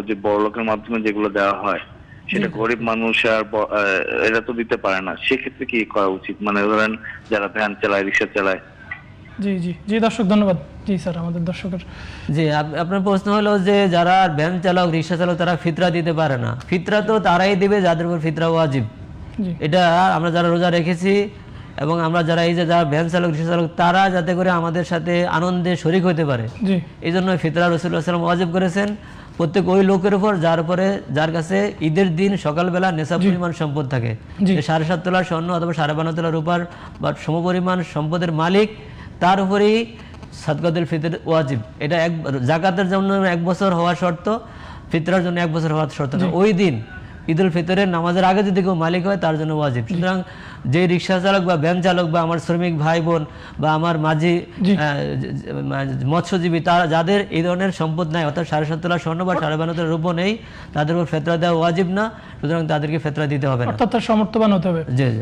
যে বড় লোকের মাধ্যমে যেগুলো দেওয়া হয় সেটা গরিব মানুষ আর এরা তো দিতে পারে না, সেক্ষেত্রে কি করা উচিত? মানে ধরেন যারা ভ্যান চালায়, রিক্সা চালায়। জি জি জি দর্শক ধন্যবাদ। জি স্যার, আমাদের দর্শকের জি, আপনার প্রশ্ন হলো যে যারা ভ্যান চালক, রিক্সা চালক তারা ফিতরা দিতে পারে না। ফিতরা তো তারাই দিবে যাদের উপর ফিতরা ওয়াজিব। জি এটা আমরা যারা রোজা রেখেছি এবং আমরা যারা এই যে যারা ভ্যান চালক, রিক্সা চালক, তারা যাতে করে আমাদের সাথে আনন্দে শরিক হতে পারে, জি এই জন্য ফিতরা রাসূলুল্লাহ সাল্লাল্লাহু আলাইহি ওয়াসাল্লাম ওয়াজিব করেছেন প্রত্যেক ওই লোকের উপর যার কাছে ঈদের দিন সকালবেলা নেশাব পরিমাণ সম্পদ থাকে, জি। 7.5 তোলা স্বর্ণ অথবা 12.5 তোলা রূপার বা সমপরিমাণ সম্পদের মালিক, তার উপরেই সাদকাতুল ফিতর ওয়াজিব। এটা যাকাতের জন্য 1 বছর হওয়া শর্ত, ফিতরার জন্য 1 বছর হওয়া শর্ত না। ওই দিন ঈদুল ফিতরের নামাজের আগে যদি কেউ মালিক হয় তার জন্য ওয়াজিব। সুতরাং যে রিক্সা চালক বা ভ্যান চালক বা আমার শ্রমিক ভাই বোন বা আমার মাঝি মৎস্যজীবী, তারা যাদের এই ধরনের সম্পদ নাই, অর্থাৎ 7.5 তোলা স্বর্ণ বা 12.5 তোলা রূপো নেই, তাদের উপর ফেতরা দেওয়া ওয়াজিব না। সুতরাং তাদেরকে ফেতরা দিতে হবে না, অর্থাৎ তার সমর্থবান হতে হবে। জি জি।